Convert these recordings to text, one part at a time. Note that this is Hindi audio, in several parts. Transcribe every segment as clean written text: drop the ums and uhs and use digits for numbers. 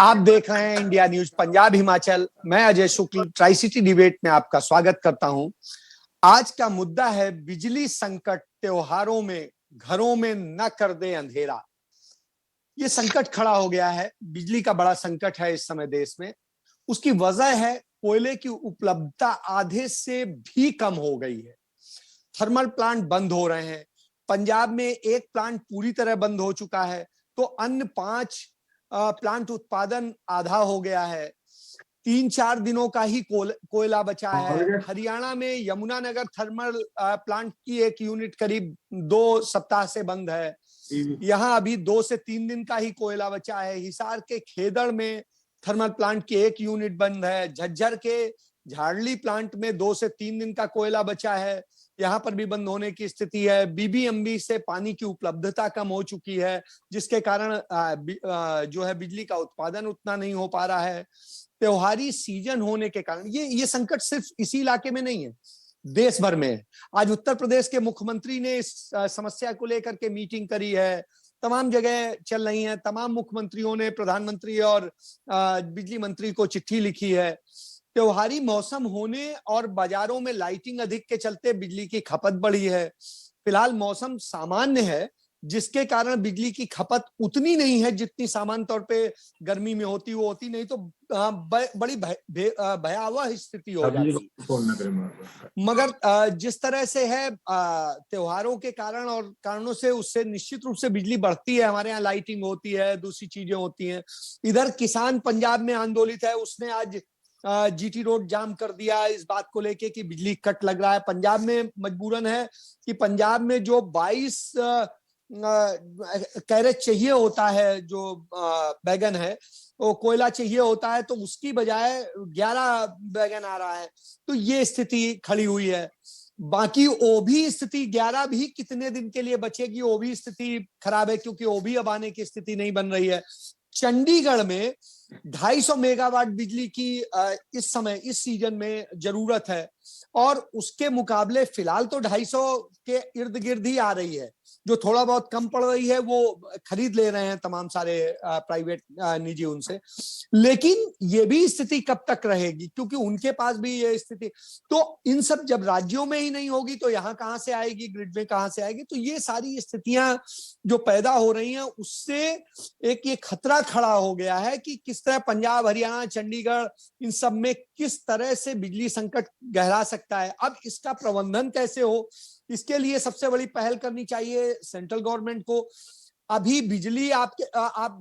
आप देख रहे हैं इंडिया न्यूज पंजाब हिमाचल। मैं अजय शुक्ल ट्राई सिटी डिबेट में आपका स्वागत करता हूं। आज का मुद्दा है बिजली संकट त्योहारों में घरों में न कर दे अंधेरा। ये संकट खड़ा हो गया है, बिजली का बड़ा संकट है इस समय देश में। उसकी वजह है कोयले की उपलब्धता आधे से भी कम हो गई है। थर्मल प्लांट बंद हो रहे हैं। पंजाब में एक प्लांट पूरी तरह बंद हो चुका है, तो अन्य 5 प्लांट उत्पादन आधा हो गया है। 3-4 दिनों का ही कोयला बचा है। हरियाणा में यमुनानगर थर्मल प्लांट की एक यूनिट करीब 2 सप्ताह से बंद है। यहाँ अभी 2 से 3 दिन का ही कोयला बचा है। हिसार के खेदड़ में थर्मल प्लांट की एक यूनिट बंद है। झज्जर के झाड़ली प्लांट में 2 से 3 दिन का कोयला बचा है, यहाँ पर भी बंद होने की स्थिति है। बीबीएमबी से पानी की उपलब्धता कम हो चुकी है, जिसके कारण जो है बिजली का उत्पादन उतना नहीं हो पा रहा है। त्योहारी सीजन होने के कारण ये संकट सिर्फ इसी इलाके में नहीं है, देश भर में है। आज उत्तर प्रदेश के मुख्यमंत्री ने इस समस्या को लेकर के मीटिंग करी है। तमाम जगह चल रही हैं। तमाम मुख्यमंत्रियों ने प्रधानमंत्री और बिजली मंत्री को चिट्ठी लिखी है। त्योहारी मौसम होने और बाजारों में लाइटिंग अधिक के चलते बिजली की खपत बढ़ी है। फिलहाल मौसम सामान्य है, जिसके कारण बिजली की खपत उतनी नहीं है जितनी सामान्य तौर पे गर्मी में होती, वो होती नहीं तो बड़ी भयावह स्थिति हो जाती। मगर जिस तरह से है त्योहारों के कारण और कारणों से उससे निश्चित रूप से बिजली बढ़ती है। हमारे यहाँ लाइटिंग होती है, दूसरी चीजें होती हैं। इधर किसान पंजाब में आंदोलित है, उसने आज जीटी रोड जाम कर दिया इस बात को लेके कि बिजली कट लग रहा है। पंजाब में मजबूरन है कि पंजाब में जो 22 कैरेट चाहिए होता है, जो बैगन है वो कोयला चाहिए होता है, तो उसकी बजाय 11 बैगन आ रहा है। तो ये स्थिति खड़ी हुई है। बाकी ओभी स्थिति 11 भी कितने दिन के लिए बचेगी, ओभी स्थिति खराब है, क्योंकि ओभी अब आने की स्थिति नहीं बन रही है। चंडीगढ़ में 250 मेगावाट बिजली की इस समय इस सीजन में जरूरत है, और उसके मुकाबले फिलहाल तो 250 के इर्द गिर्द ही आ रही है। जो थोड़ा बहुत कम पड़ रही है वो खरीद ले रहे हैं तमाम सारे प्राइवेट निजी उनसे। लेकिन ये भी स्थिति कब तक रहेगी, क्योंकि उनके पास भी ये स्थिति, तो इन सब जब राज्यों में ही नहीं होगी तो यहाँ कहां से आएगी, ग्रिड में कहां से आएगी। तो ये सारी स्थितियां जो पैदा हो रही हैं, उससे एक ये खतरा खड़ा हो गया है कि किस तरह पंजाब, हरियाणा, चंडीगढ़, इन सब में किस तरह से बिजली संकट गहरा सकता है। अब इसका प्रबंधन कैसे हो, इसके लिए सबसे बड़ी पहल करनी चाहिए सेंट्रल गवर्नमेंट को। अभी बिजली आप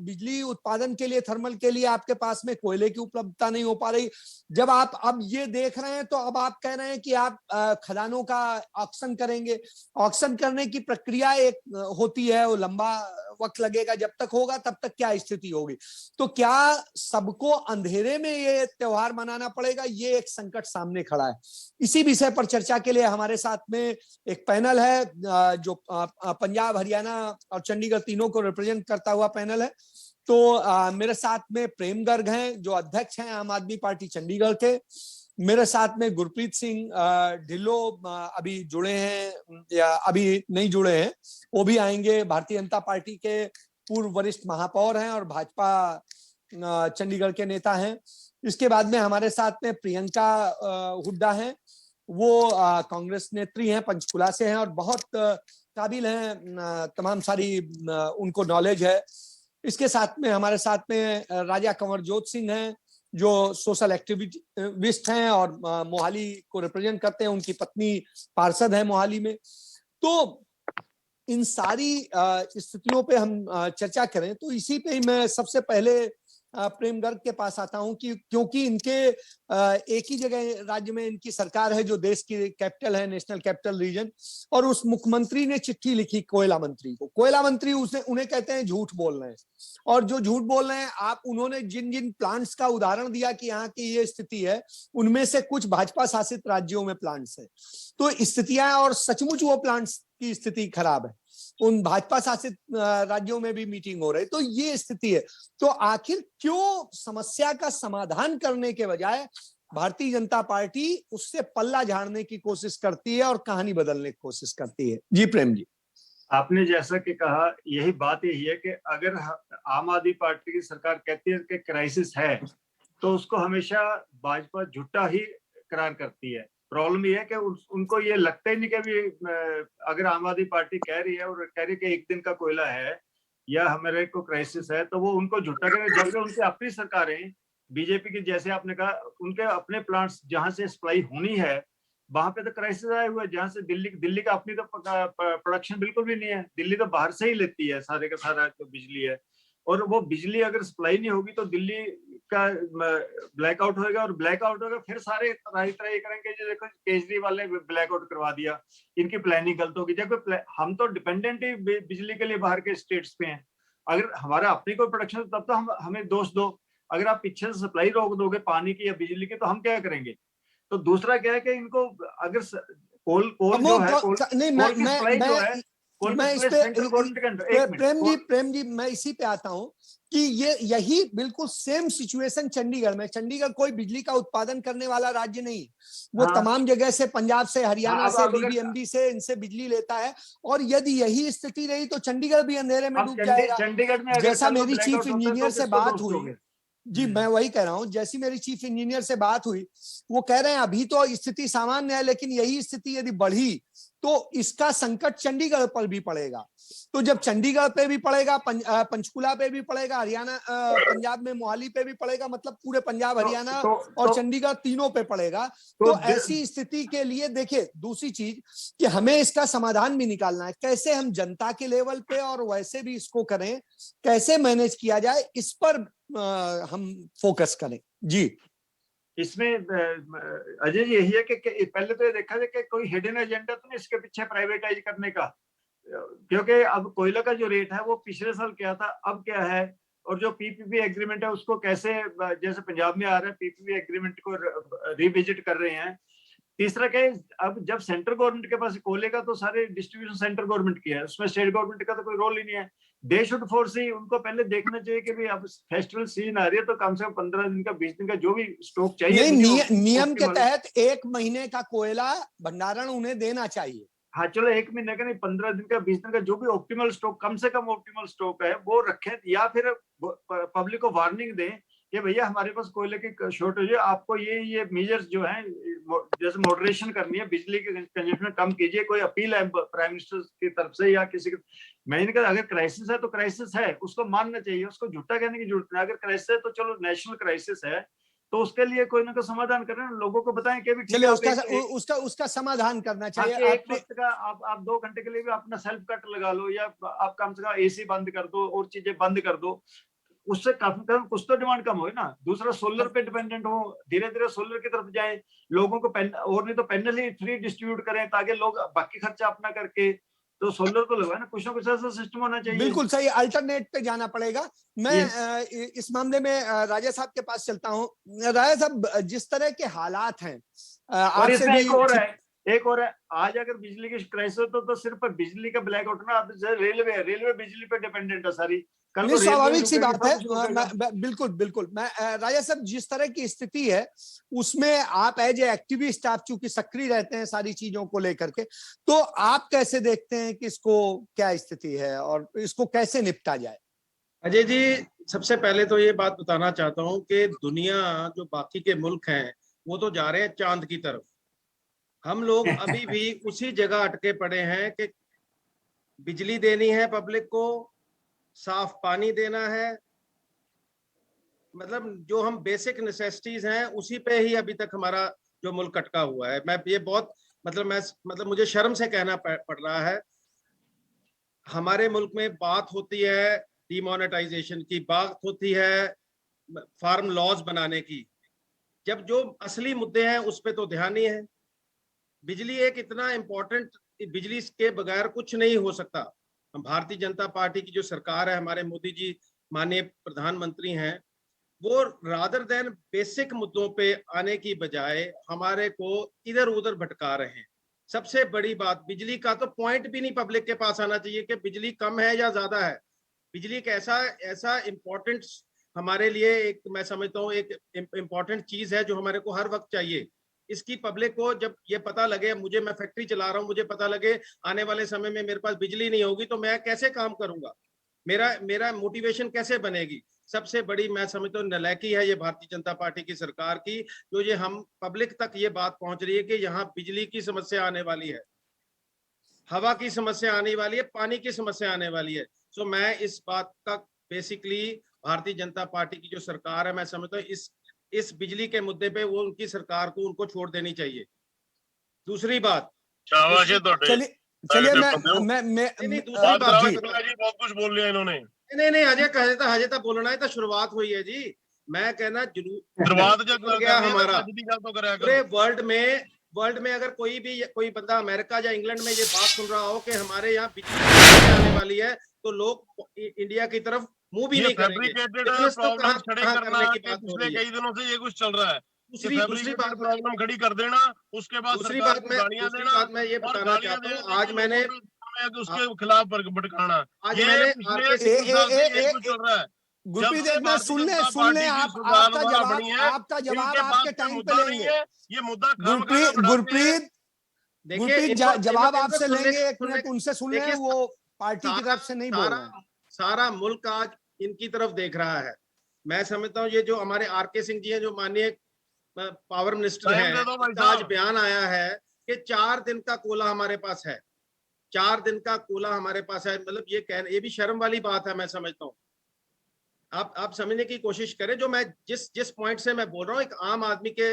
बिजली उत्पादन के लिए, थर्मल के लिए आपके पास में कोयले की उपलब्धता नहीं हो पा रही। जब आप अब ये देख रहे हैं तो अब आप कह रहे हैं कि आप खदानों का ऑक्शन करेंगे। ऑक्शन करने की प्रक्रिया एक होती है, वो लंबा वक्त लगेगा। जब तक होगा तब तक क्या स्थिति होगी। तो क्या सबको अंधेरे में ये त्योहार मनाना पड़ेगा, ये एक संकट सामने खड़ा है। इसी विषय पर चर्चा के लिए हमारे साथ में एक पैनल है, जो पंजाब, हरियाणा और चंडीगढ़ तीनों को रिप्रेजेंट करता हुआ पैनल है। तो मेरे साथ में प्रेम गर्ग हैं, जो अध्यक्ष हैं आम आदमी पार्टी चंडीगढ़ के। मेरे साथ में गुरप्रीत सिंह ढिल्लो अभी जुड़े हैं या अभी नहीं जुड़े हैं, वो भी आएंगे। भारतीय जनता पार्टी के पूर्व वरिष्ठ महापौर हैं और भाजपा चंडीगढ़ के नेता हैं। इसके बाद में हमारे साथ में प्रियंका हुड्डा हैं, वो कांग्रेस नेत्री हैं, पंचकुला से हैं और बहुत काबिल हैं, तमाम सारी उनको नॉलेज है। इसके साथ में हमारे साथ में राजा कंवरजोत सिंह हैं, जो सोशल एक्टिविस्ट हैं और मोहाली को रिप्रेजेंट करते हैं। उनकी पत्नी पार्षद है मोहाली में। तो इन सारी स्थितियों पे हम चर्चा करें तो इसी पे ही मैं सबसे पहले प्रेम गर्ग के पास आता हूं कि क्योंकि इनके एक ही जगह राज्य में इनकी सरकार है, जो देश की कैपिटल है, नेशनल कैपिटल रीजन। और उस मुख्यमंत्री ने चिट्ठी लिखी कोयला मंत्री को। कोयला मंत्री उन्हें कहते हैं झूठ बोल रहे हैं, और जो झूठ बोल रहे हैं आप, उन्होंने जिन जिन प्लांट्स का उदाहरण दिया कि यहाँ की ये स्थिति है, उनमें से कुछ भाजपा शासित राज्यों में प्लांट्स है। तो स्थितियां, और सचमुच वो प्लांट्स की स्थिति खराब है। उन भाजपा शासित राज्यों में भी मीटिंग हो रही, तो ये स्थिति है। तो आखिर क्यों समस्या का समाधान करने के बजाय भारतीय जनता पार्टी उससे पल्ला झाड़ने की कोशिश करती है और कहानी बदलने की कोशिश करती है? जी प्रेम जी। आपने जैसा कि कहा, यही बात यही है कि अगर आम आदमी पार्टी की सरकार कहती है कि क्राइसिस है, तो उसको हमेशा भाजपा झूठा ही करार करती है। प्रॉब्लम ये है कि उनको ये लगता ही नहीं कि अभी अगर आम आदमी पार्टी कह रही है और कह रही है कि एक दिन का कोयला है या हमारे को क्राइसिस है, तो वो उनको झूठा करें, जबकि उनकी अपनी सरकारें बीजेपी की, जैसे आपने कहा, उनके अपने प्लांट्स जहां से सप्लाई होनी है वहां पे तो क्राइसिस आए हुए, जहां से दिल्ली का अपनी तो प्रोडक्शन बिल्कुल भी नहीं है। दिल्ली तो बाहर से ही लेती है सारे का सारा जो बिजली है, और वो बिजली अगर सप्लाई नहीं होगी तो दिल्ली का ब्लैकआउट होगा, और ब्लैकआउट होगा फिर सारे तरह तरह करेंगे। जो देखो केजरीवाल ने ब्लैकआउट करवा दिया, इनकी प्लानिंग गलत होगी। जबकि हम तो डिपेंडेंट ही बिजली के लिए बाहर के स्टेट्स पे हैं। अगर हमारा अपनी कोई प्रोडक्शन, तब तो हम हमें दोष दो। अगर आप पीछे से सप्लाई रोक दोगे पानी की या बिजली की, तो हम क्या करेंगे? तो दूसरा क्या है कि इनको अगर कोल कोल जो है, नहीं, कोल की सप्लाई जो है, कोल की मैं इस सप्लाई पे सेंट्रल गवर्नमेंट के अंडर। एक मिनट प्रेम जी मैं इसी पे आता हूं कि ये यही बिल्कुल सेम सिचुएशन चंडीगढ़ में। चंडीगढ़ कोई बिजली का उत्पादन करने वाला राज्य नहीं, वो हाँ तमाम जगह से, पंजाब से, हरियाणा से, अब अगर बीबीएमबी से, इनसे बिजली लेता है। और यदि यही स्थिति रही तो चंडीगढ़ भी अंधेरे में अब डूब जाएगा। चंडीगढ़ में अगर जैसा कल को मेरी चीफ ब्लैकआउट होता है तो इंजीनियर से किसको बात दोष हुई, दोगे? जी मैं वही कह रहा हूं, जैसी मेरी चीफ इंजीनियर से बात हुई, वो कह रहे हैं अभी तो स्थिति सामान्य है, लेकिन यही स्थिति यदि बढ़ी तो इसका संकट चंडीगढ़ पर भी पड़ेगा। तो जब चंडीगढ़ पे भी पड़ेगा, पंचकुला पे भी पड़ेगा, हरियाणा, पंजाब में मोहाली पे भी पड़ेगा, मतलब पूरे पंजाब, तो हरियाणा तो और तो, चंडीगढ़ तीनों पे पड़ेगा। तो तो ऐसी स्थिति के लिए देखिए, दूसरी चीज कि हमें इसका समाधान भी निकालना है, कैसे हम जनता के लेवल पे और वैसे भी इसको करें, कैसे मैनेज किया जाए, इस पर हम फोकस करें। जी इसमें अजय जी यही है कि पहले तो ये देखा जाए कि कोई हिडन एजेंडा तो नहीं इसके पीछे प्राइवेटाइज करने का। क्योंकि अब कोयला का जो रेट है वो पिछले साल क्या था, अब क्या है, और जो पीपीपी एग्रीमेंट है उसको कैसे, जैसे पंजाब में आ रहा है पीपीपी एग्रीमेंट को रिविजिट कर रहे हैं। तीसरा क्या है, अब जब सेंट्रल गवर्नमेंट के पास कोयले का तो सारे डिस्ट्रीब्यूशन सेंट्रल गवर्नमेंट की है, उसमें स्टेट गवर्नमेंट का तो कोई रोल ही नहीं है। दे शुड फोर्सी, उनको पहले देखना चाहिए कि भाई अब फेस्टिवल सीजन आ रही है तो कम से कम 15 दिन का, 20 दिन का जो भी स्टॉक चाहिए नहीं, मिनिमम नियम के ऑप्टिमल। तहत 1 महीने का कोयला भंडारण उन्हें देना चाहिए। हाँ चलो, 1 महीने का नहीं, 15 दिन का, 20 दिन का, जो भी ऑप्टिमल स्टॉक, कम से कम ऑप्टिमल स्टॉक है वो रखें, या फिर पब्लिक को वार्निंग दें कि भैया हमारे पास कोयले की शॉर्टेज है, आपको ये मेजर्स जो है, जैसे मॉडरेशन करनी है, बिजली के कंजप्शन कम कीजिए। कोई अपील है प्राइम मिनिस्टर की तरफ से या किसी की? मैंने कहा अगर क्राइसिस है तो क्राइसिस है, उसको मानना चाहिए, उसको झूठा कहने की जरूरत नहीं। अगर क्राइसिस है तो चलो नेशनल क्राइसिस है, तो उसके लिए कोई ना कोई समाधान करें, लोगों को बताएं कि भी ठीक चलिए है, आप उसका एक उसका समाधान करना चाहिए आपके एक आपने। वक्त का, आप 2 घंटे के लिए भी अपना सेल्फ कट लगा लो, या आप कम से कम एसी बंद कर दो और चीजें बंद कर दो। उससे काफी कम कुछ तो डिमांड कम हो ना। दूसरा, सोलर पे डिपेंडेंट हो, धीरे धीरे सोलर की तरफ जाए, लोगों को पेन, और नहीं तो पैनल ही फ्री डिस्ट्रीब्यूट करें ताकि लोग बाकी खर्चा अपना करके, तो सोलर तो लगवाए ना कुछ ऐसा सिस्टम होना चाहिए। बिल्कुल सही, अल्टरनेट पे जाना पड़ेगा। मैं ये इस मामले में राजा साहब के पास चलता हूं। राजा साहब, जिस तरह के हालात हैं, और आपसे इसमें भी एक और है, आज अगर बिजली की क्राइसिस हो तो सिर्फ बिजली का ब्लैकआउट ना, अब रेलवे बिजली पे डिपेंडेंट है सारी। कल नहीं, को रेलवे स्वाभाविक सी रुकेगी, बात सब है। कुछ रुकेगा। बिल्कुल बिल्कुल, मैं राजा साहब, जिस तरह की स्थिति है उसमें आप एज ए एक्टिविस्ट, आप चूंकि सक्रिय रहते हैं सारी चीजों को लेकर के, तो आप कैसे देखते हैं कि इसको क्या स्थिति है और इसको कैसे निपटा जाए? अजय जी, सबसे पहले तो ये बात बताना चाहता हूँ कि दुनिया, जो बाकी के मुल्क हैं, वो तो जा रहे हैं चांद की तरफ। हम लोग अभी भी उसी जगह अटके पड़े हैं कि बिजली देनी है पब्लिक को, साफ पानी देना है, मतलब जो हम बेसिक नेसेसिटीज हैं उसी पे ही अभी तक हमारा जो मुल्क अटका हुआ है। मैं ये बहुत, मतलब मुझे शर्म से कहना पड़ रहा है। हमारे मुल्क में बात होती है डिमोनेटाइजेशन की, बात होती है फार्म लॉज बनाने की, जब जो असली मुद्दे हैं उस पे तो ध्यान नहीं है। बिजली एक इतना इम्पोर्टेंट, बिजली के बगैर कुछ नहीं हो सकता। हम भारतीय जनता पार्टी की जो सरकार है, हमारे मोदी जी माननीय प्रधानमंत्री हैं, वो रादर देन बेसिक मुद्दों पे आने की बजाय हमारे को इधर उधर भटका रहे हैं। सबसे बड़ी बात, बिजली का तो पॉइंट भी नहीं पब्लिक के पास आना चाहिए कि बिजली कम है या ज्यादा है। बिजली एक ऐसा ऐसा इम्पोर्टेंट, हमारे लिए एक, मैं समझता हूँ एक इम्पोर्टेंट चीज है जो हमारे को हर वक्त चाहिए। इसकी पब्लिक को जब ये पता लगे, मुझे, मैं फैक्ट्री चला रहा हूँ, मुझे पता लगे आने वाले समय में मेरे पास बिजली नहीं होगी तो मैं कैसे काम करूंगा, मेरा मेरा मोटिवेशन कैसे बनेगी। सबसे बड़ी मैं समझता हूँ नालायकी है ये भारतीय जनता पार्टी की सरकार की, जो ये हम पब्लिक तक ये बात पहुंच रही है कि यहाँ बिजली की समस्या आने वाली है, हवा की समस्या आने वाली है, पानी की समस्या आने वाली है। सो मैं इस बात का बेसिकली भारतीय जनता पार्टी की जो सरकार है, मैं समझता हूँ इस बिजली के मुद्दे पे वो उनकी सरकार को उनको छोड़ देनी चाहिए। दूसरी बात, शाबाश है दूसरी बात, ਤੁਹਾਡੇ चलिए सारे मैं पेपर दो मैं मैं नहीं नहीं, मैं- दूसरी बात बात कराओ मैं जी बता, जी, बहुत कुछ बोल लिया इन्होंने। नहीं नहीं, अजय तो बोलना है तो शुरुआत हुई है जी। मैं कहना जरूर शुरुआत जब हो कर गया रहे हैं हमारा, तो सच तो कराया पूरे करो। वर्ल्ड में अगर कोई बंदा अमेरिका या इंग्लैंड में ये बात सुन रहा हो कि हमारे यहाँ बिजली आने वाली है, तो लोग इंडिया की तरफ मुंह भी ये नहीं करेंगे। फैब्रिकेटेड बिजनेस तो प्रॉब्लम खड़े कहाँ करना करने की के बात हो पिछले रही है। कई दिनों से ये कुछ चल रहा है कि दूसरी बात फैब्रिकेटेड प्रॉब्लम खड़ी कर देना, उसके बाद सरकार को गालियां देना मैं ये और बताना गालियां चाहता दे हूँ, दे आज के मैंने लोगों को उसके खिलाफ भड़काना, आज ये मैंने पिछले आरके सिंह 3 साल से यही कुछ ए, चल रहा है। जब गुरप्रीत से एक मिनट भारतीय जनता सुन ले पार्टी की आप सुधारधारा बनी है, आपका जवाब इनके पास आपके कोई टाइम पे मुद्दा नहीं लेंगे। है, ये मुद्दा खामखा बढ़ाते हैं। गुरप्रीत देखिए जवाब इनको आपसे सुनने लेंगे, एक सुनने मिनट उनसे सुन लें, देखिए वो पार्टी की सारा तरफ से नहीं बोल सारा रहे हैं। सारा मुल्क आज इनकी तरफ देख रहा है। मैं समझता हूँ ये जो हमारे आरके सिंह जी हैं, जो माननीय पावर मिनिस्टर टाइम हैं, दे दो भाई इनका आज साहब। बयान आया है कि 4 दिन का कोला हमारे पास है, 4 दिन का कोला हमारे पास है। मतलब ये भी शर्म वाली बात है, मैं समझता हूँ। आप समझने की कोशिश करें, जो मैं जिस पॉइंट से मैं बोल रहा हूँ, एक आम आदमी के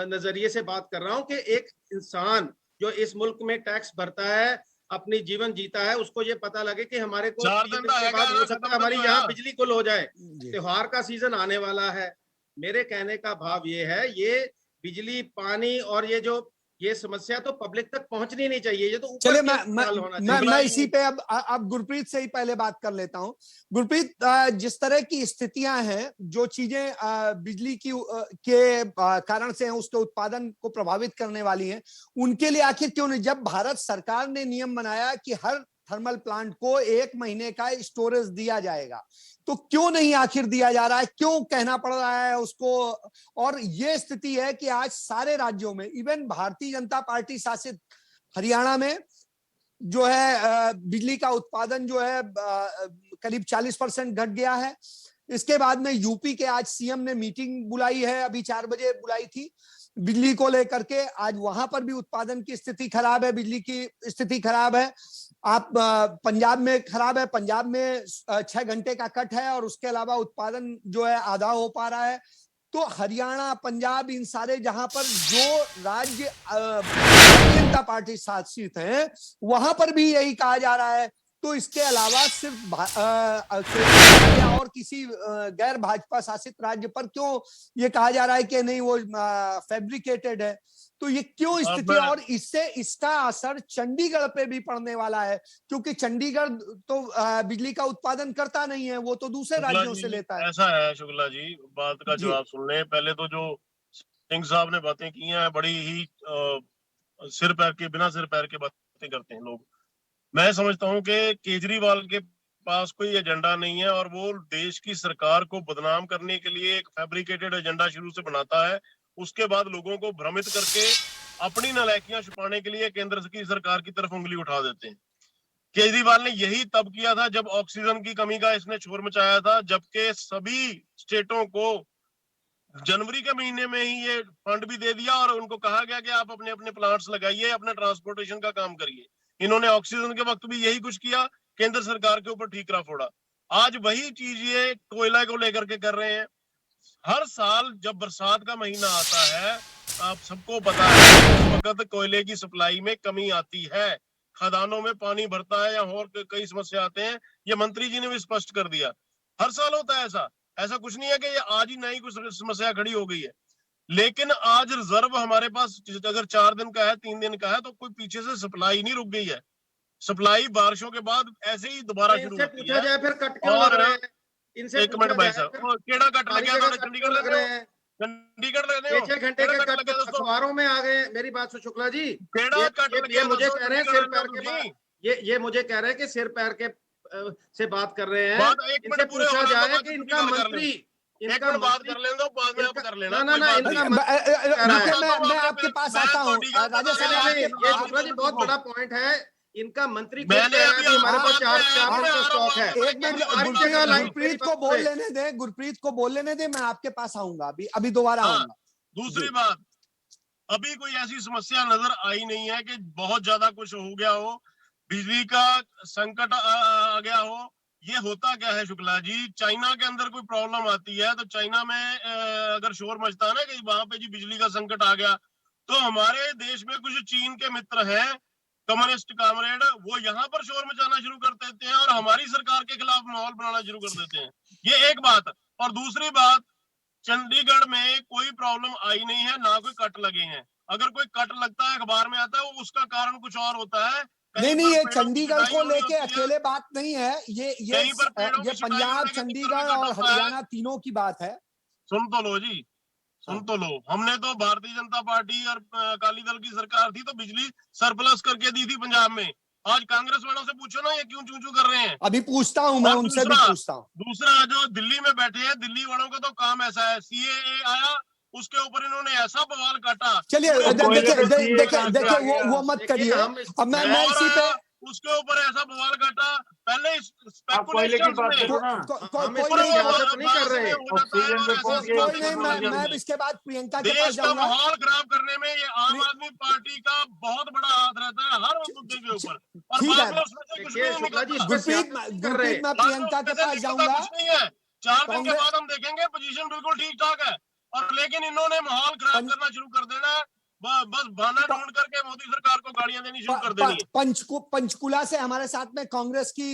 नजरिए से बात कर रहा हूँ कि एक इंसान जो इस मुल्क में टैक्स भरता है, अपनी जीवन जीता है, उसको ये पता लगे कि हमारे को 4 3 दिन दिन का के है बाद क्या, हो सकता खत्म है कर हमारी दो यहाँ यार। बिजली गुल हो जाए। जी त्योहार का सीजन आने वाला है। मेरे कहने का भाव ये है, ये बिजली, पानी और ये समस्या तो पब्लिक तक पहुंचनी नहीं चाहिए, ये तो ऊपर चलिए के हल होना चाहिए। शुक्ला मैं जी। इसी पे अब गुरप्रीत से ही पहले बात कर लेता हूं। गुरप्रीत, जिस तरह की स्थितियां हैं, जो चीजें बिजली की के कारण से हैं, उसके उत्पादन को प्रभावित करने वाली हैं, उनके लिए आखिर क्यों नहीं, जब भारत सरकार ने नियम बनाया कि हर थर्मल प्लांट को 1 महीने का स्टोरेज दिया जाएगा, तो क्यों नहीं आखिर दिया जा रहा है, क्यों कहना पड़ रहा है उसको। और ये स्थिति है कि आज सारे राज्यों में, इवन भारतीय जनता पार्टी शासित हरियाणा में जो है बिजली का उत्पादन जो है करीब 40% घट गया है। इसके बाद में यूपी के आज सीएम ने मीटिंग बुलाई है, अभी 4 बजे बुलाई थी बिजली को लेकर के। आज वहां पर भी उत्पादन की स्थिति खराब है, बिजली की स्थिति खराब है। आप पंजाब में खराब है, पंजाब में 6 घंटे का कट है और उसके अलावा उत्पादन जो है आधा हो पा रहा है। तो हरियाणा, पंजाब, इन सारे जहां पर जो राज्य भारतीय जनता पार्टी शासित है, वहां पर भी यही कहा जा रहा है। तो इसके अलावा सिर्फ या और किसी गैर भाजपा शासित राज्य पर क्यों ये कहा जा रहा है कि नहीं वो फैब्रिकेटेड है, तो ये क्यों स्थिति है? और इससे इसका असर चंडीगढ़ पे भी पड़ने वाला है, क्योंकि चंडीगढ़ तो बिजली का उत्पादन करता नहीं है, वो तो दूसरे राज्यों से लेता है। ऐसा है शुक्ला जी, बात का जी जवाब सुन ले। पहले तो जो सिंह साहब ने बातें की हैं, बड़ी ही बिना सिर पैर के बातें करते हैं लोग। मैं समझता हूं कि केजरीवाल के पास कोई एजेंडा नहीं है और वो देश की सरकार को बदनाम करने के लिए एक फैब्रिकेटेड एजेंडा शुरू से बनाता है। उसके बाद लोगों को भ्रमित करके अपनी नालायकियां छुपाने के लिए केंद्र की सरकार की तरफ उंगली उठा देते हैं। केजरीवाल ने यही तब किया था जब ऑक्सीजन की कमी का इसने शोर मचाया था, जबकि सभी स्टेटों को जनवरी के महीने में ही ये फंड भी दे दिया और उनको कहा गया कि आप अपने अपने प्लांट्स लगाइए, अपने ट्रांसपोर्टेशन का काम करिए। इन्होंने ऑक्सीजन के वक्त भी यही कुछ किया, केंद्र सरकार के ऊपर ठीकरा फोड़ा। आज वही चीज ये कोयला को लेकर के कर रहे हैं। हर साल जब बरसात का महीना आता है, आप सबको पता है उस वक्त कोयले की सप्लाई में कमी आती है, खदानों में पानी भरता है या और कई समस्या आते हैं। ये मंत्री जी ने भी स्पष्ट कर दिया। हर साल होता है ऐसा कुछ नहीं है कि ये आज ही नई कुछ समस्या खड़ी हो गई है। लेकिन आज रिजर्व हमारे पास अगर 4 दिन का है, 3 दिन का है, तो कोई पीछे से सप्लाई नहीं रुक गई है। सप्लाई बारिशों के बाद ऐसे ही दोबारा शुरू इनसे होती पूछा है। जाए फिर कट क्यों लग और रहे हैं, इनसे एक मिनट पूछा भाई जाए साहब, फिर केड़ा कट सारी लगे जगह कट चंडीगढ़ क्यों लग लेने रहे हो, हैं। चंडीगढ़ लेने हो, 6 घंटे केड़ा के कट कट लगे दोस्तों, अखबारों में आ गए। मेरी बात सुन शुक्ला जी, केड़ा कट ये लगे मुझे दोस्तों, कह रहे हैं चंडीगढ़ सिर लेने हो पैर के तुसी। ये मुझे कह रहे हैं कि सिर पैर के से बात कर रहे हैं। बात 1 इनसे मिनट पूरे पूछा होने दो, जाए बाद कि च इनका गल कर लियो। मंत्री इनका मिनट बात मंत्री कर लेने दो, बाद में आप कर लेना, ना, कोई ना, बात इनका नहीं। मंत्री मैं आपके पास आता हूँ राजेश, नहीं, मैं नहीं, ये आपके शुक्ला जी बहुत बड़ा पॉइंट है। इनका मंत्री खुद मैंने कह रहा है अभी कि हमारे आप पास बात में 4 दिन का स्टॉक है। एक मिनट बात करें। गुरप्रीत को बोल लेने दे, गुरप्रीत को बोल लेने दे, मैं आपके पास आऊंगा अभी दोबारा हाँ, आऊंगा। दूसरी जी। बात, अभी कोई ऐसी समस्या नजर आई नहीं है कि बहुत ज्यादा कुछ हो गया हो, बिजली का संकट आ गया हो। ये होता क्या है शुक्ला जी, चाइना के अंदर कोई प्रॉब्लम आती है तो चाइना में अगर शोर मचता है ना कि वहां पे जी बिजली का संकट आ गया, तो हमारे देश में कुछ चीन के मित्र हैं, कम्युनिस्ट कामरेड, वो यहाँ पर शोर मचाना शुरू कर देते हैं और हमारी सरकार के खिलाफ माहौल बनाना शुरू कर देते हैं। ये एक बात। और दूसरी बात, चंडीगढ़ में कोई प्रॉब्लम आई नहीं है, ना कोई कट लगे हैं। अगर कोई कट लगता है अखबार में आता है, वो उसका कारण कुछ और होता है। नहीं, पर ये पेड़ों की चंडीगढ़ कटाई को हो रही लेके होती है, अकेले बात नहीं है, कहीं पर पेड़ों ये की छटाई पंजाब, होने के चक्कर में चंडीगढ़ कट और होता है। हरियाणा तीनों की बात है। सुन तो लो जी, सुन तो लो। हमने तो भारतीय जनता पार्टी और अकाली दल की सरकार थी तो बिजली सरप्लस करके दी थी पंजाब में। आज कांग्रेस वालों से पूछो ना, ये क्यों चू चू कर रहे हैं। अभी पूछता हूं, मैं और उनसे भी पूछता हूं। दूसरा जो दिल्ली में बैठे हैं, दिल्ली वालों का तो काम ऐसा है, सीएए आया, उसके ऊपर इन्होंने ऐसा बवाल काटा। चलिए देखिए वो मत करिए। अब मैं इसी पे उसके ऊपर ऐसा बवाल काटा, पहले आप कोयले की बात करो ना। कोई नहीं, सियासत नहीं कर रहे। ऑक्सीजन पे पहुंच गए, कोई नहीं, मैं इसके बाद प्रियंका के पास देश का जाऊंगा। माहौल खराब करने में ये आम आदमी पार्टी का बहुत बड़ा हाथ रहता है हर मुद्दे के ऊपर। और ठीक बाद है में उसमें से कुछ देखिए नहीं शुक्ला जी, निकलता। इस पे गुरप्रीत सियासत नहीं कर रहे। मैं प्रियंका के पास जाऊंगा। कुछ नहीं है, 4 दिन के कांग्रेस बाद हम देखेंगे पोजीशन बिल्कुल ठीक ठाक है। और लेकिन इन्होंने माहौल खराब करना शुरू कर देना है, बस बहाना ढूंढ करके मोदी सरकार को गाड़ियां देनी शुरू कर देनी है। पंचकुला से हमारे साथ में कांग्रेस की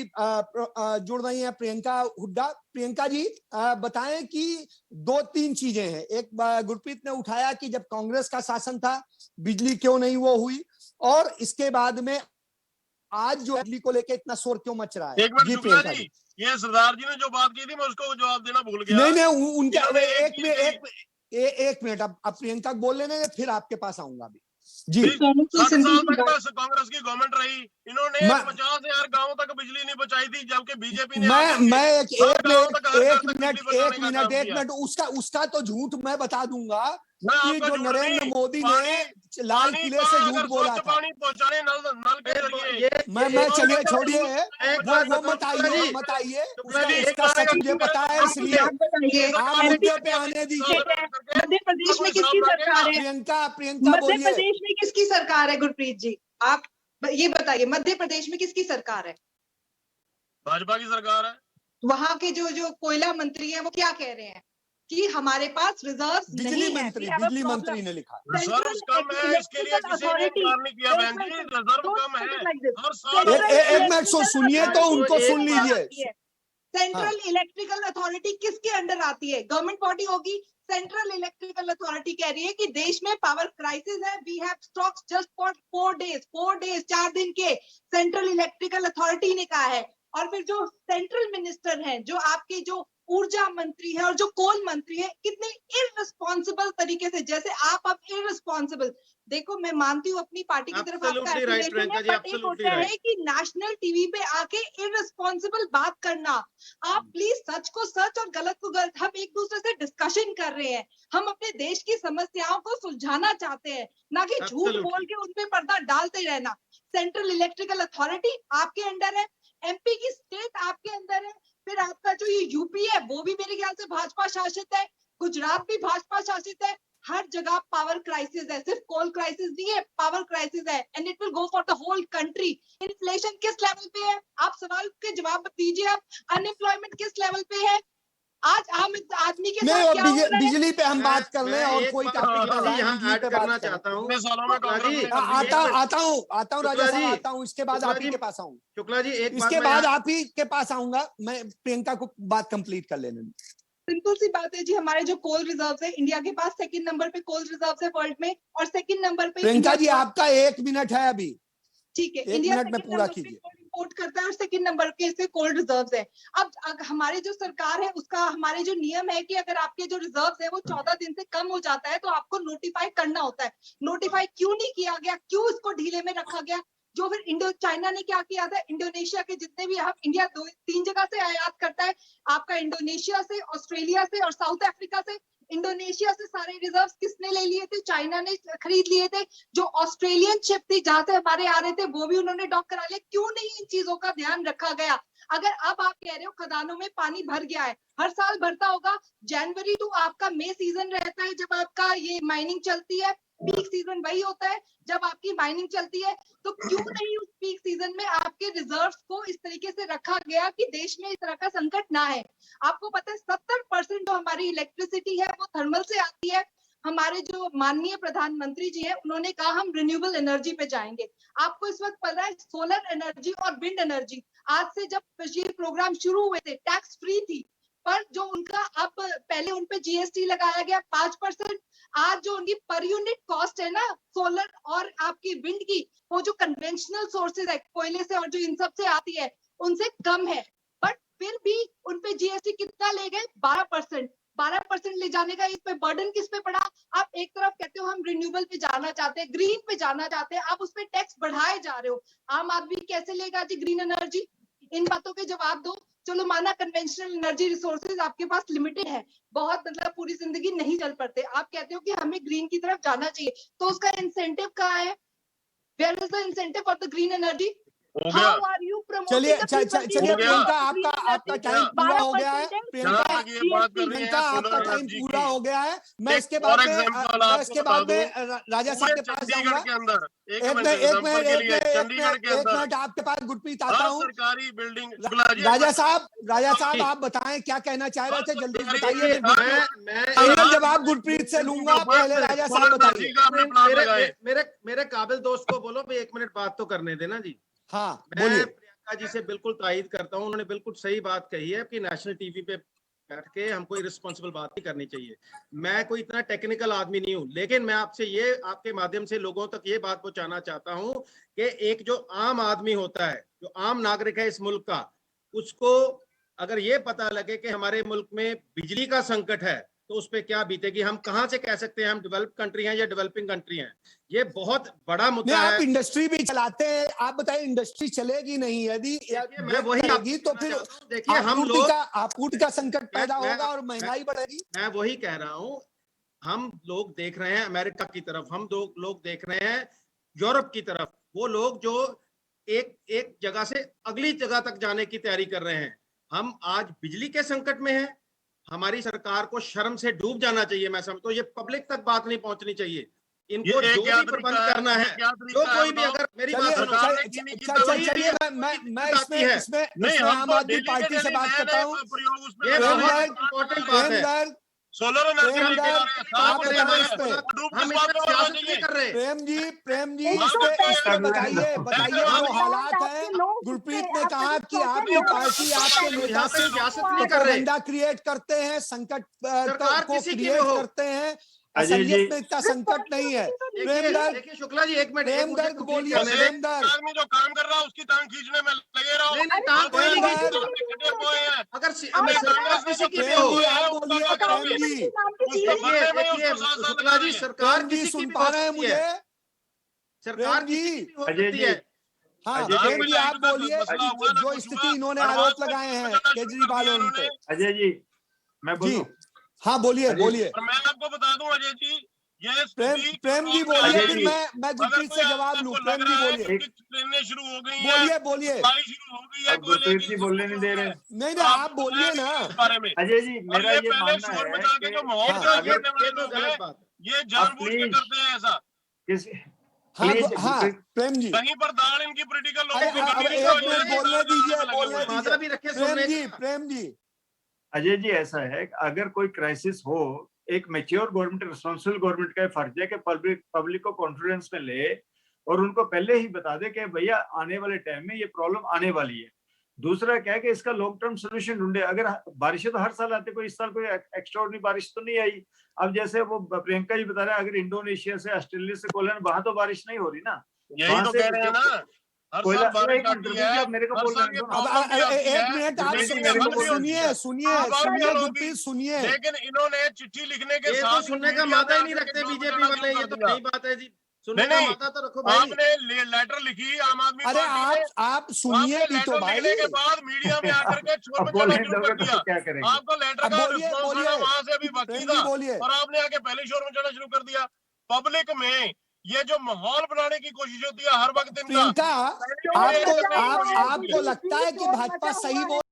जुड़ रही हैं प्रियंका हुड्डा। प्रियंका जी, बताएं कि 2-3 चीजें हैं। एक, गुरप्रीत ने उठाया कि जब कांग्रेस का शासन था बिजली क्यों नहीं वो हुई, और इसके बाद में आज जो बिजली को लेकर इतना शोर क्यों मच रहा है। एक मिनट जी शुक्ला प्रियंका जी, जी। ये सरदार जी ने जो बात की थी मैं उसको जवाब देना भूल गया। नहीं उनका इन्होंने एक मिनट, अब प्रियंका बोल लेने दे, फिर आपके पास आऊंगा अभी। जी, 60 साल तक बस कांग्रेस की गवर्नमेंट रही, इन्होंने 50,000 गांवों तक बिजली नहीं पहुंचाई थी, जबकि बीजेपी ने मैं एक काम किया। मिनट उसका तो झूठ मैं बता दूंगा मैं कि आपका जो झूठ नरेंद्र नहीं, मोदी ने लाल पानी किले का से अगर झूठ बोला स्वच्छ था। पानी पहुंचाने नल के जरिए, मैं चलिए छोड़िए, एक बात वो बताओ मत आइए, शुक्ला जी, उसका सच मुझे पता है, इसलिए आप बताइए, आप मुद्दे पे आने दीजिए। मध्य प्रदेश में किसकी सरकार है? प्रियंका मध्य बोलिए। प्रदेश में किसकी सरकार है गुरप्रीत जी? आप ये बताइए, मध्य प्रदेश में किसकी सरकार है? भाजपा की सरकार है। वहां के जो कोयला मंत्री हैं वो क्या कह रहे हैं कि हमारे पास रिजर्व बिजली नहीं है। बिजली मंत्री ने लिखा। रिजर्व कम है, इसके लिए किसी ने इनकार नहीं किया बहन जी, रिजर्व कम है हर साल। एक मिनट सुनिए तो उनको सुन लीजिए। सेंट्रल इलेक्ट्रिकल अथॉरिटी किसके अंडर आती है? गवर्नमेंट बॉडी होगी। सेंट्रल इलेक्ट्रिकल अथॉरिटी कह रही है कि देश में पावर क्राइसिस है, we have stocks just for 4 days 4 दिन के, सेंट्रल इलेक्ट्रिकल अथॉरिटी ने कहा है। और फिर जो सेंट्रल मिनिस्टर हैं, जो आपके जो ऊर्जा मंत्री है और जो कोल मंत्री है, कितने इररिस्पॉन्सिबल तरीके से, जैसे आप अब इररिस्पॉन्सिबल। देखो, मैं मानती हूँ अपनी पार्टी की तरफ आपका एफिलिएशन है, बट एक होता है कि नेशनल टीवी पे आके इररिस्पॉन्सिबल बात करना। आप प्लीज सच को सच और गलत को गलत, हम एक दूसरे से डिस्कशन कर रहे हैं, हम अपने देश की समस्याओं को सुलझाना चाहते हैं, ना कि झूठ बोल के उनपे पर्दा डालते रहना। सेंट्रल इलेक्ट्रिकल अथॉरिटी आपके अंडर है, एमपी की स्टेट आपके अंदर है, फिर आपका जो ये यूपी है वो भी मेरे ख्याल से भाजपा शासित है, गुजरात भी भाजपा शासित है। हर जगह पावर क्राइसिस है, सिर्फ कोल क्राइसिस नहीं है, पावर क्राइसिस है, and it will go for the whole country. Inflation किस लेवल पे है? आप सवाल के जवाब दीजिए। आप अनएम्प्लॉयमेंट किस लेवल पे है? आज आम आदमी के साथ क्या हो रहा है? बिजली पे हम बात कर रहे हैं और कोई टॉपिक ना लाएं, यहाँ बिजली ऐड पे करना बात चाहता हूँ। आता हूँ राजा साहब, आता हूँ, इसके बाद आप ही के पास आऊंगा। शुक्ला जी, एक इसके बाद आप ही के पास आऊंगा, मैं प्रियंका को बात कंप्लीट कर लेने दूं। सिंपल सी बात है जी, हमारे जो कोल रिजर्व है, इंडिया के पास सेकंड नंबर पे कोल रिजर्व है वर्ल्ड में, और सेकंड नंबर पे प्रियंका जी आपका 1 मिनट है अभी, ठीक है। 1 इंडिया मिनट में पूरा कीजिए। इंपोर्ट करता है और सेकंड नंबर के इसके कोल्ड रिजर्व्स है। अब हमारे जो सरकार है उसका, हमारे जो नियम है कि अगर आपके जो रिजर्व्स है वो 14 दिन से कम हो जाता है तो आपको नोटिफाई करना होता है। नोटिफाई क्यों नहीं किया गया? क्यों इसको ढीले में रखा गया? जो फिर चाइना ने क्या किया था, इंडोनेशिया के जितने भी, हम इंडिया 2-3 जगह से आयात करता है, आपका इंडोनेशिया से, ऑस्ट्रेलिया से और साउथ अफ्रीका से। इंडोनेशिया से सारे रिजर्व्स किसने ले लिए थे? चाइना ने खरीद लिए थे। जो ऑस्ट्रेलियन शिप थी जहां से हमारे आ रहे थे वो भी उन्होंने डॉक करा लिया। क्यों नहीं इन चीजों का ध्यान रखा गया? अगर अब आप कह रहे हो खदानों में पानी भर गया है, हर साल भरता होगा, जनवरी टू आपका मई सीजन रहता है जब आपका ये माइनिंग चलती है, पीक सीजन वही होता है जब आपकी माइनिंग चलती है। तो क्यों नहीं उस पीक सीजन में आपके रिजर्व्स को इस तरीके से रखा गया कि देश में इस तरह का संकट ना है? आपको पता है 70% जो हमारी इलेक्ट्रिसिटी है वो थर्मल से आती है। हमारे जो माननीय प्रधानमंत्री जी हैं उन्होंने कहा हम रिन्यूएबल एनर्जी पे जाएंगे। आपको इस वक्त पता है सोलर एनर्जी और विंड एनर्जी, आज से जब ये प्रोग्राम शुरू हुए थे टैक्स फ्री थी, पर जो उनका अब पहले उन पे जीएसटी लगाया गया 5%, आज जो उनकी पर यूनिट कॉस्ट है ना सोलर और आपकी विंड की, वो जो कन्वेंशनल सोर्सेज है कोयले से और जो इन सब से आती है उनसे कम है, बट फिर भी उन पे जीएसटी कितना ले गए? 12%। 12% ले जाने का इस पे बर्डन किस पे पड़ा? आप एक तरफ कहते हो हम रिन्यूएबल पे जाना चाहते हैं, ग्रीन पे जाना चाहते हैं, आप उस पे टैक्स बढ़ाए जा रहे हो। आम आदमी कैसे लेगा जी ग्रीन एनर्जी? इन बातों के जवाब दो। चलो माना कन्वेंशनल एनर्जी रिसोर्सेज आपके पास लिमिटेड है, बहुत मतलब पूरी जिंदगी नहीं चल पाते, आप कहते हो कि हमें ग्रीन की तरफ जाना चाहिए, तो उसका इंसेंटिव कहाँ है? Where is the incentive for the green energy? हो गया। हाउ आर यू चलिए प्रमोटिंग द चलिए हो गया। प्रियंका, आपका टाइम पूरा हो गया है। प्रियंका, जहाँ तक ये बात कर रहे प्रियंका हैं आपका सोलर टाइम एनर्जी पूरा की, हो गया है। मैं एक इसके और बाद में एग्जांपल मैं आपको इसके बता बाद दूं, में राजा साहब पूरे के पास चंडीगढ़ जाऊंगा। के अंदर एक मिनट एग्जांपल के लिए चंडीगढ़ के एक अंदर मिनट आपके पास गुरप्रीत आता हर हूँ। सरकारी बिल्डिंग राजा साहब आप बताएं क्या कहना चाह रहे थे, जल्दी से बताइए। देखिए, मैं फाइनल जवाब गुरप्रीत से लूंगा, पहले राजा साहब बताइए। मेरे काबिल दोस्त को बोलो भाई 1 मिनट बात तो करने देना जी। हाँ मैं बोलिए। प्रियंका जी से बिल्कुल तायद करता हूं, उन्होंने बिल्कुल सही बात कही है कि नेशनल टीवी पे बैठ के हमको रिस्पॉन्सिबल बात ही करनी चाहिए। मैं कोई इतना टेक्निकल आदमी नहीं हूं, लेकिन मैं आपसे ये आपके माध्यम से लोगों तक ये बात पहुंचाना चाहता हूं कि एक जो आम आदमी होता है, जो आम नागरिक है इस मुल्क का, उसको अगर ये पता लगे कि हमारे मुल्क में बिजली का संकट है तो उस पर क्या बीतेगी। हम कहां से कह सकते हैं हम डेवलप कंट्री हैं या डेवलपिंग कंट्री हैं? ये बहुत बड़ा मुद्दा है। आप इंडस्ट्री भी चलाते हैं, आप बताइए इंडस्ट्री चलेगी नहीं यदि मैं वही करेगी तो फिर देखिए हम लोग आपूर्ति का संकट पैदा होगा और महंगाई बढ़ेगी। मैं वही कह रहा हूं, हम लोग देख रहे हैं अमेरिका की तरफ, हम लोग देख रहे हैं यूरोप की तरफ, वो लोग जो एक जगह से अगली जगह तक जाने की तैयारी कर रहे हैं। हम आज बिजली के संकट में हैं, हमारी सरकार को शर्म से डूब जाना चाहिए। मैं समझता हूं ये पब्लिक तक बात नहीं पहुंचनी चाहिए, इनको जो भी प्रबंध करना है, जो कोई भी, अगर मेरी बात सुनो, चलिए मैं इसमें आम आदमी पार्टी से बात करता हूँ। ये बहुत इंपॉर्टेंट बात है। सोलर एनर्जी हम इसमें सियासत नहीं कर रहे। प्रेम जी इस पे बताइए जो हालात है। गुरप्रीत ने कहा कि आपकी पार्टी आपके नेता से प्रोपेगेंडा क्रिएट करते हैं, संकट को क्रिएट करते हैं। असलियत में इतना संकट नहीं है। देखिए शुक्ला जी 1 मिनट, प्रेम गर्ग बोलिए। आदमी जो काम कर रहा है उसकी टांग खींचने में लगे रहो। नहीं टांग कोई नहीं खींचता। अगर सरकार किसी की भी हो, देखिए शुक्ला जी सरकार किसी की भी हो सकती है, सरकार किसी की भी हो सकती है। हाँ प्रेम जी आप बोलिए जो स्थिति इन्होंने आरोप लगाए हैं केजरीवाल उन पे। अजय जी मैं बोलूं? हाँ बोलिए। मैं आपको बता दूं अजय जी, ये प्रेम जी बोलिए, फिर मैं गुरप्रीत से जवाब लूं। प्रेम जी बोलिए। ट्रेनें शुरू हो गई हैं, बोलिए शुरू हो गई है, गुरप्रीत जी बोलने नहीं दे रहे। नहीं आप बोलिए ना इस बारे में। अजय जी मेरा ये पहले मानना शोर है मचा के जो माहौल कि खराब अगर करने वाले लोग हैं, ये जानबूझ के करते हैं ऐसा। हाँ प्रेम जी कहीं पर दाल इनकी पॉलिटिकल लोगों को बोलने दीजिए। प्रेम जी अजय जी ऐसा है कि अगर कोई क्राइसिस हो, एक मैच्योर गवर्नमेंट, रिस्पॉन्सिबल गवर्नमेंट का फर्ज है कि पब्लिक को कॉन्फिडेंस में ले और उनको पहले ही बता दे कि भैया आने वाले टाइम में ये प्रॉब्लम आने वाली है। दूसरा क्या है कि इसका लॉन्ग टर्म सोल्यूशन ढूंढे। अगर बारिशें तो हर साल आती, कोई इस साल कोई एक्स्ट्राऑर्डिनरी बारिश तो नहीं आई। अब जैसे वो प्रियंका जी बता रहे हैं, अगर इंडोनेशिया से, ऑस्ट्रेलिया से, कोलैंड, वहां तो बारिश नहीं हो रही ना। यही तो कह रहे हैं ना, हर साल बारिश आती है। मेरे को बोल रहे हैं। एक मिनट आप सुनिए। लेकिन इन्होंने चिट्ठी लिखने के ये तो सुनने का मादा ही नहीं रखते बीजेपी वाले, ये तो नई बात है जी। सुनने का नहीं, मौका तो रखो भाई। आपने लेटर लिखी आम आदमी अरे पार्टी ने, आप सुनिए आपने भी तो लेटर भाई। लिखने के बाद मीडिया में आकर के शोर अब मचाना बोलने शुरू कर दोगे दिया। तो क्या करेंगे? आपका लेटर अब का बोलिए, रिस्पॉन्स बोलिए। आना वहां से अभी बाकी प्रेम था जी बोलिए। और आपने आके पहले शोर मचाना शुरू कर दिया। पब्लिक में ये जो माहौल बनाने की कोशिश होती है हर वक्त इनका, प्रियंका, पहले आपको करने की कोशिश होती है। आपको लगता है कि भाजपा सही बोल